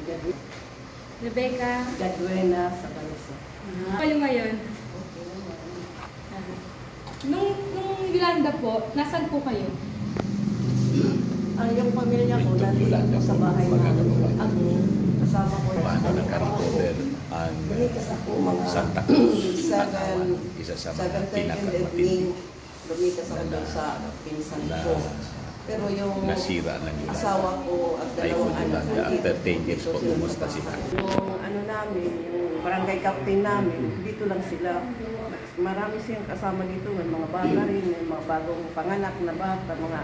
Rebecca Gadwena sa Baluso. Kayo ngayon? Okay naman. Nung Yolanda po, nasan po kayo? Ang yung pamilya ko, nandito sa bahay namin. Ako, kasama ko yung Paano nag-recover ang lumikas ako mga Santa Cruz, isa sa mga 7:30 pinakamatindi lumikas ako doon sa pinsan na ko. Pero yung nasira ng Yolanda. asawa ko at Typhoon dalawang anak Yolanda. After 10 years po, kumusta sila? Yung ano namin, yung barangay captain namin, dito lang sila. Marami siyang kasama dito, may mga bata rin, may mga bagong panganak na bata, mga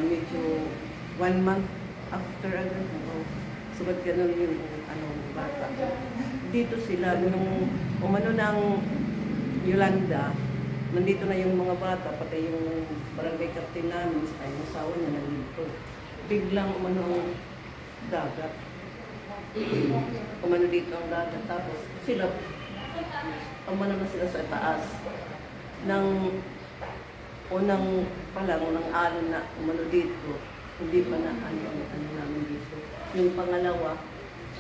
medyo 1 month after subat ganun yung bata. Dito sila, nung umano ng Yolanda, nandito na yung mga bata, pati yung barangay captain namin, ay yung asawa niya nandito. Biglang umano ang dagat. Umano dito ang dagat, tapos sila, umano na sila sa taas. Nang unang palang, unang alon na umano dito, hindi pa na ano namin dito. Yung pangalawa,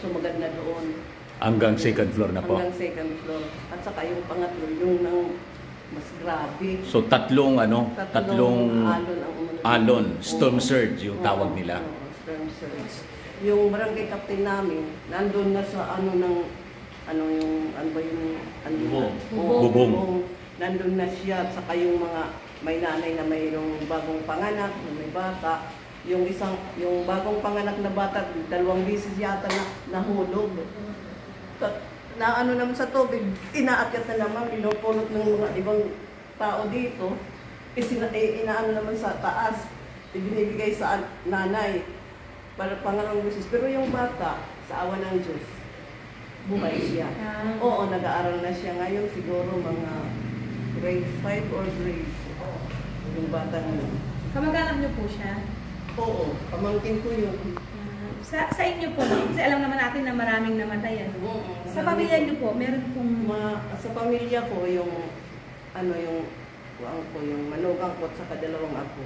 sumagad na doon. Hanggang second floor na po? Hanggang second floor. At saka yung pangatlo, yung nang mas grabe. So tatlong alon ang alon, storm surge yung tawag nila. Storm surge. Yung barangay captain namin, nandun na sa bubong. Nandun na siya, at saka yung mga may nanay na mayroong bagong panganak, na may bata. Yung bagong panganak na bata, 2 beses yata na nahulog. Na naman sa tubig, inaakyat na naman, pinupulot ng mga ibang tao dito. Inaano naman sa taas, ibinibigay sa nanay para pangalawang beses. Pero yung bata, sa awa ng Diyos, buhay siya. Oo, nag-aaral na siya ngayon, siguro mga grade 5 or grade 4. Yung bata ngayon. Kamag-anak niyo po siya? Oo, pamangkin ko yun. Sa inyo po, kasi alam naman natin na maraming namatayan. Sa pamilya niyo po, meron pong... Sa pamilya ko, yung manugang ko at saka 2 apo.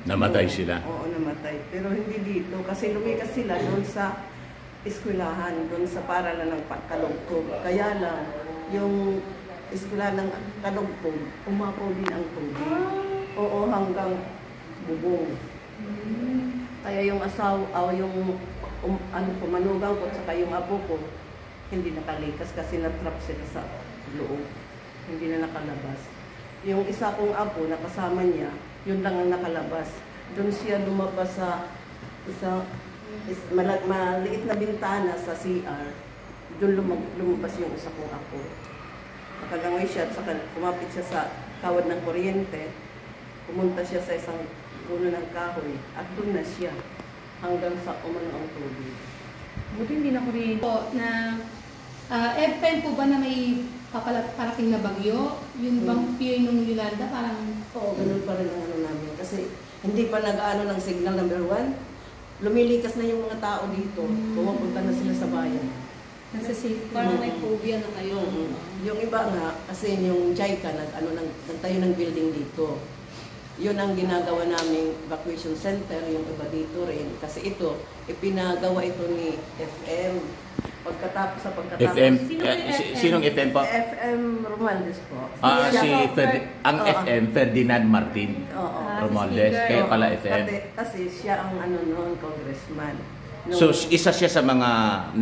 Namatay sila? Oo, namatay. Pero hindi dito, kasi lumikas sila doon sa eskwelahan, doon sa paralan ng Kalugtog. Kaya lang, yung eskwelahan ng Kalugtog, umapaw din ang tubig. Oo, hanggang bubong. Kaya yung manugang ko at saka yung apo ko, hindi nakalikas kasi na-trap sila sa loob. Hindi na nakalabas. Yung isa kong apo, nakasama niya, yun lang ang nakalabas. Doon siya lumabas sa maliit na bintana sa CR. Doon lumabas yung isa kong apo. Nakalangoy siya at saka kumapit siya sa kawad ng kuryente. Pumunta siya sa isang puno ng kahoy at doon na siya hanggang sa umano ang tubig. Buti hindi na kuryente po na every time po ba na may parating na bagyo, yun bang fear nung Yolanda parang... Oo, ganun pa rin ang namin. Kasi hindi pa nag-ano ng signal number 1. Lumilikas na yung mga tao dito. Pumapunta na sila sa bayan. Nagsasave. Parang may phobia na kayo. Yung iba nga, kasi yung JICA, nagtayo ng building dito. Yun ang ginagawa naming evacuation center, yung iba dito rin. Kasi ipinagawa ito ni FM. Pagkatapos FM? Sinong FM po? FM Romualdez po. Ang FM, Ferdinand Martin Romualdez. Kaya pala FM. Kasi siya ang noon, congressman. So isa siya sa mga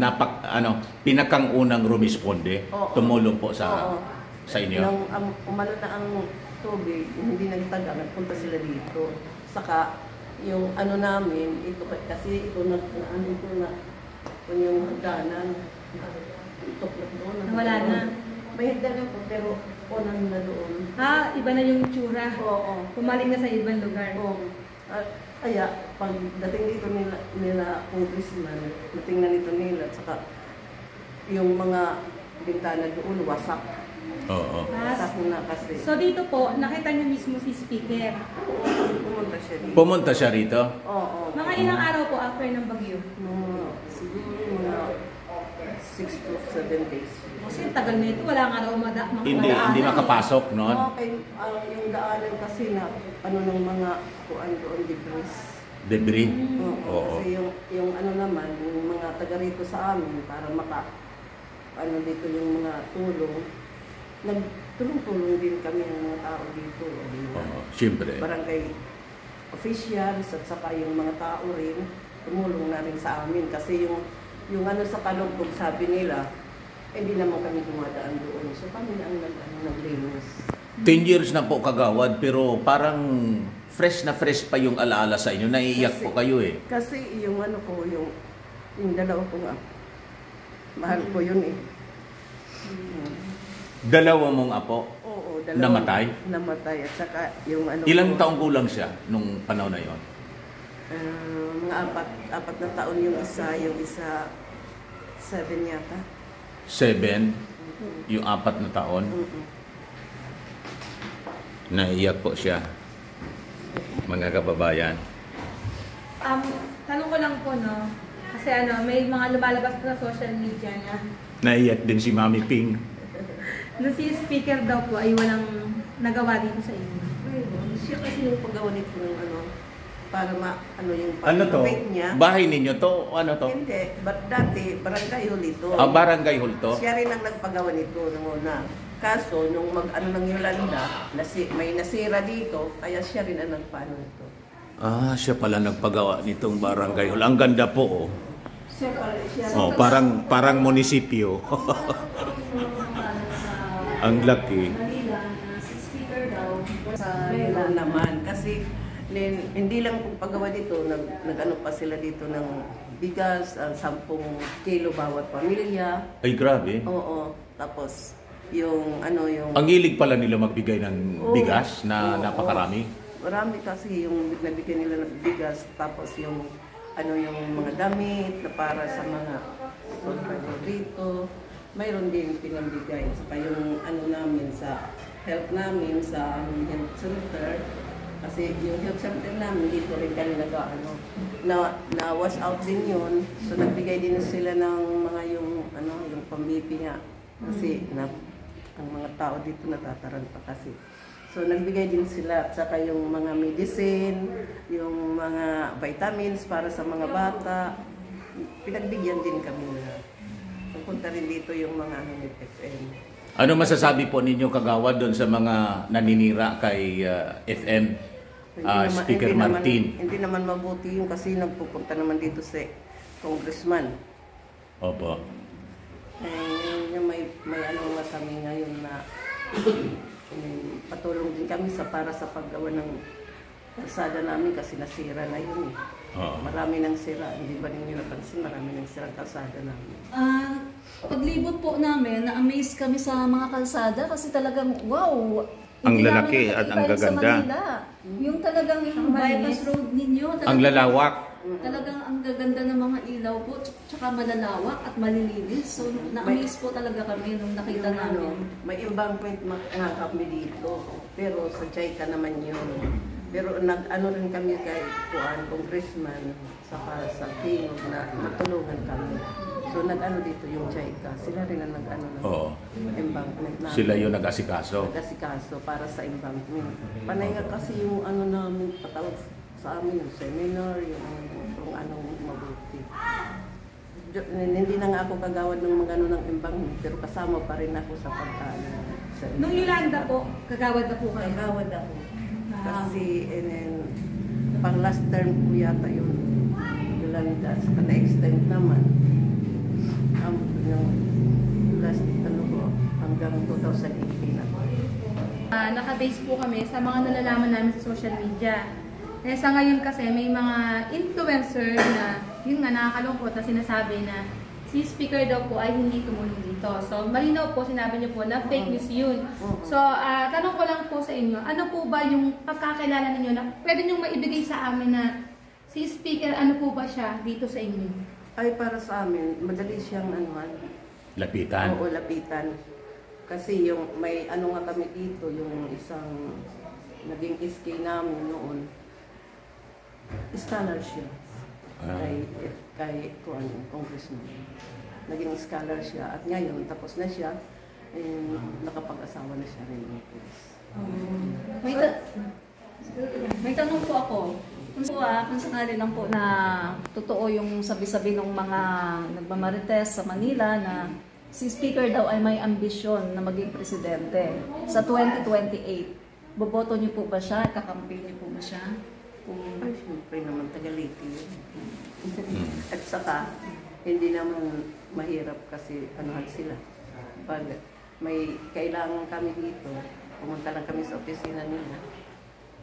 pinakang unang rumisponde, tumulong po sa inyo. Nung umano na ang tubig, hindi nagtaga, nagpunta sila dito. Saka yung namin, ito kasi ito na yung hagdanan. Tuklap doon. Wala na. May hagdanan po, pero unang na doon. Iba na yung itsura. Oo. Pumaling na sa ibang lugar. Oo. Kaya, pag dating dito nila congressman, dating na nito nila, saka yung mga bintana doon, wasak. Oo. Wasak na kasi. So dito po, nakita niyo mismo si speaker. Pumunta siya dito. Pumunta siya rito? Oo. Mga ilang araw po after ng bagyo? Siguro mga 6 to 7 days. Kasi tagal na ito, wala nga raw Hindi makapasok noon? Yung daanan kasi na, ng mga kuan doon, debris. Debris? Oo. Kasi yung yung ano naman, yung mga taga rito sa amin para ano dito yung mga tulong. Nagtulong-tulong din kami ng mga tao dito. Siyempre. Barangay officials at saka yung mga tao rin tumulong na rin sa amin kasi yung ano sa Kalugtog sabi nila hindi naman kami dumadaan doon. So kami ang naglinis. 10 years na po kagawad pero parang fresh na fresh pa yung alaala sa inyo. Naiiyak po kayo eh. Kasi yung ano ko, yung dalawa ko nga, mahal ko yun eh. Dalawa mong apo? Oo, Namatay? Namatay. At saka yung ano Ilang ko, taong gulang siya nung panahon na yon? mga apat na taon yung isa 7 yata. 7? Yung 4 na taon? Naiiyak po siya. Mga kababayan. Tanong ko lang po, no? Kasi may mga lumalabas po sa social media na Naiiyak din si Mami Ping. na si speaker daw po ay walang nagawa dito sa inyo. Siya kasi yung paggawa nito ng para yung Ano to? pag-wait niya. Bahay ninyo to? Ano to? Hindi, but dati, barangay hall ito. Barangay hall to? Siya rin ang nagpagawa nito nung una. Kaso, nung ng Yolanda, may nasira dito, kaya siya rin ang nagpaano nito. Siya pala nagpagawa nitong barangay hall. Ang ganda po, oh. Siya Parang munisipyo. Ang laki. Meron naman. Kasi, hindi lang kung paggawa dito, nag-ano pa sila dito ng bigas, 10 kilo bawat pamilya. Ay, grabe. Oo. Tapos, yung Ang hilig pala nila magbigay ng bigas na Oo. napakarami. Marami kasi yung nabigyan nila ng bigas, tapos yung mga damit na para sa mga soldier dito. Mayroon din pinambigay. Saka yung namin sa health namin sa health center. Kasi yung health center namin dito rin kami na-wash out din yun. So nagbigay din sila ng mga yung pambipi nga. Kasi ang mga tao dito natataranta kasi. So nagbigay din sila at saka yung mga medicine, yung mga vitamins para sa mga bata. Pinagbigyan din kami na. Punta rin dito yung mga FM. Ano masasabi po ninyo kagawad doon sa mga naninira kay FM? Speaker Martin. Hindi naman mabuti yung kasi nagpupunta naman dito si Congressman. Opo. May nga kami ngayon na patulong din kami para sa paggawa ng kalsada namin kasi nasira na yun eh. Marami nang sira. Hindi ba ninyo napansin? Marami nang sira kalsada namin. Paglibot po namin, na-amaze kami sa mga kalsada kasi talagang wow! Ang Hindi lalaki namin at ang nakikita yun sa gaganda. Manila. Yung talagang bypass road ninyo. Ang lalawak. Talagang ang gaganda ng mga ilaw po, tsaka malalawak at malilinis. So, na-amaze po talaga kami nung nakita namin. May embankment nga kami dito. Pero sa Chayka naman yun. Pero rin kami kay Congressman sa King na matulungan kami. So dito yung Chayka. Sila rin ang ng embankment namin. Sila yung nag-asikaso. Nag-asikaso para sa embankment. Panay nga kasi yung namin patawag sa amin, yung seminar, yung kung anong mabuti. Hindi na nga ako kagawad ng mga ng embankment, pero kasama pa rin ako sa pagkaano. Nung Yolanda po, kagawad na po kayo? Kagawad ako. Kasi pang last term ko yata yun. Yolanda. Sa next time naman, yung last hanggang 2018 ako. Naka-base po kami sa mga nalalaman namin sa social media. Sa ngayon kasi may mga influencer na yun nga nakakalungkot na sinasabi na si speaker daw po ay hindi tumulong dito. So malinaw po sinabi niyo po na fake news yun. So tanong ko lang po sa inyo, ano po ba yung pagkakilala ninyo na pwede nyo maibigay sa amin na si speaker ano po ba siya dito sa inyo? Ay para sa amin, madali siyang Lapitan. Oo, lapitan. Kasi yung may nga kami dito, yung isang naging SK namin noon, scholar siya. Kay Congressman. Naging scholar siya. At ngayon, tapos na siya, nakapag-asawa na siya rin. May tanong po ako. Kung sakali lang po na totoo yung sabi-sabi ng mga nagmamarites sa Manila na si Speaker daw ay may ambisyon na maging presidente sa 2028. Boboto niyo po ba siya? Kakampi niyo po ba siya? Ay, siyempre naman tagaliti yun. At saka, hindi naman mahirap kasi anuhan sila. Pag may kailangan kami dito, pumunta lang kami sa opisina nila.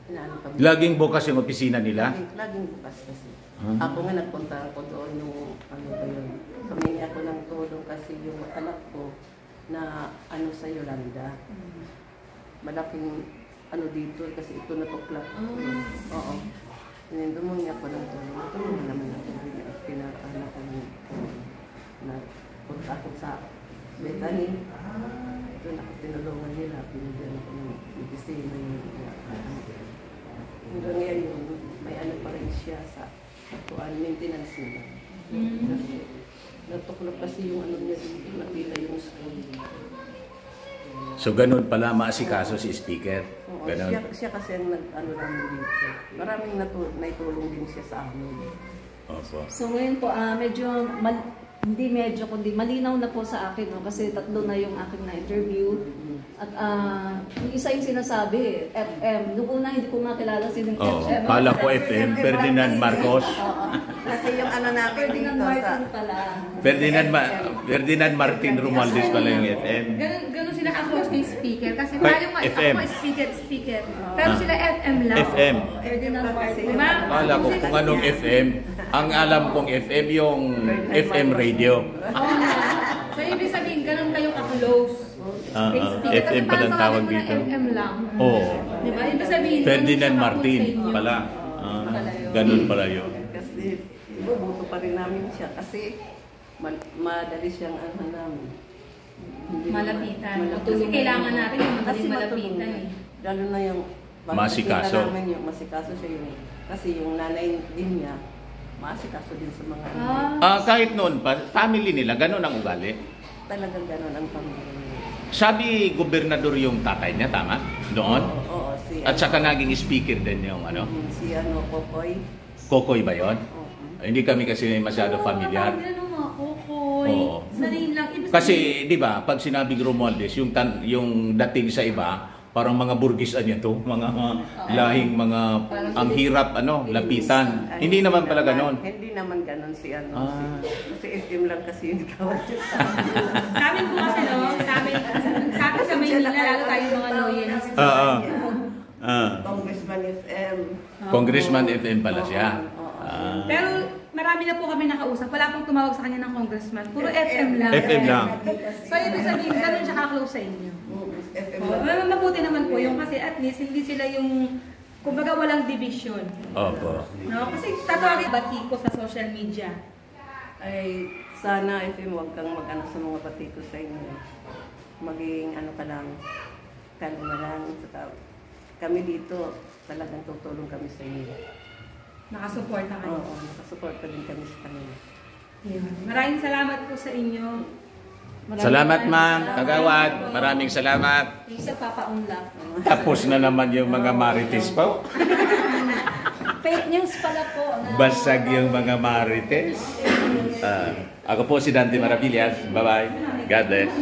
Inaano kami. Laging bukas yung opisina nila? Laging bukas kasi. Ako nga nagpunta ako doon yung ano ba yun. Humingi ako ng tulong kasi yung anak ko na ano sa Yolanda. Malaking ano dito kasi ito natuklap. Oo. Dumungi ako ng tulong. Tulong naman ako. Pinakana ko na punta ako sa Bethany. Doon ako tinulungan nila. Pinagyan ako ng opisina yung hanggang ngayon, may ano pa rin siya sa maintenance nila. Kasi natuklap kasi yung ano niya dito, nakita yung school. So ganun pala maasikaso si Speaker? Oo, Ganun. siya kasi ang nag-ano namin dito. Maraming naitulong din siya sa amin. Opo. So ngayon po, hindi medyo, kundi malinaw na po sa akin, no? Kasi tatlo na yung aking na-interview. At yung isa yung sinasabi, FM. Noong una, hindi ko makilala sinong Oo, FM. pala ko FM, Ferdinand Marcos. Kasi yung ano namin Ferdinand dito sa... Martin pala. Ferdinand Martin Romualdez pala yung FM. Ganun sila ka-close kay Speaker. Kasi Kay tayo nga, FM. ako speaker. Pero sila FM lang. FM. Ferdinand Martin. Diba? Kala ko kung anong FM. Ang alam kong FM yung FM radio. Oo nga. So, ibig sabihin, ganun kayo ka-close. Kay Speaker. FM Kasi pala ang parang tawag tawagan mo dito. na FM lang. Oo. Diba? Ibig sabihin, Ferdinand ganun siya Martin ka-close sa inyo. pala. Ganun pala yun. Kasi ibubuto pa rin namin siya kasi madali siyang ano namin. Malapitan. Kasi kailangan natin yung madaling malapitan eh. Lalo na yung Masikaso. nakikita namin yung masikaso siya yung kasi yung nanay din niya masikaso din sa mga Kahit noon pa, family nila, ganun ang ugali. talagang gano'n ang pamilya niya. Sabi gobernador yung tatay niya, tama? Noon? Oo, si At saka naging speaker din yung ano? si ano Kokoy. Kokoy ba yun? Oo. Hindi kami kasi masyado familiar. Ano mga kukoy. Oo. Sanay lang. Ibig Kasi, di ba, pag sinabing Romualdez, yung dating sa iba, parang mga burgisan niya to, mga lahing mga, ang hirap, lapitan. Hindi naman pala ganon. Hindi naman ganon si ano. Ah. Si SM lang kasi yung tawag niya sa amin. sa amin po kasi, no? Sa amin sa Maynila, lalo tayo mga loyalists. Congressman FM. Congressman FM pala siya. Oo. Pero marami na po kami nakausap. Wala pong tumawag sa kanya ng congressman. Puro FM lang. FM lang. So, ibig sabihin, ganun siya ka-close sa inyo. FM Oh, lang. mabuti naman po yung kasi at least hindi sila yung kumbaga walang division. Opo. No? Kasi tatawagin bati ko sa social media. Ay, sana FM huwag kang mag-ano sa mga batiko sa inyo. Maging ano ka lang, kalma lang. Saka, kami dito, talagang tutulong kami sa inyo. Nakasuporta kayo. Oo, nakasuporta din kami sa kanila. Yun. Maraming salamat po sa inyo. Salamat, ma'am. Kagawad. Maraming salamat. Yung sa papaunlak. Tapos na naman yung mga marites po. Fake news pala po. Basag yung mga marites. Ako po si Dante Maravillas. Bye-bye. God bless.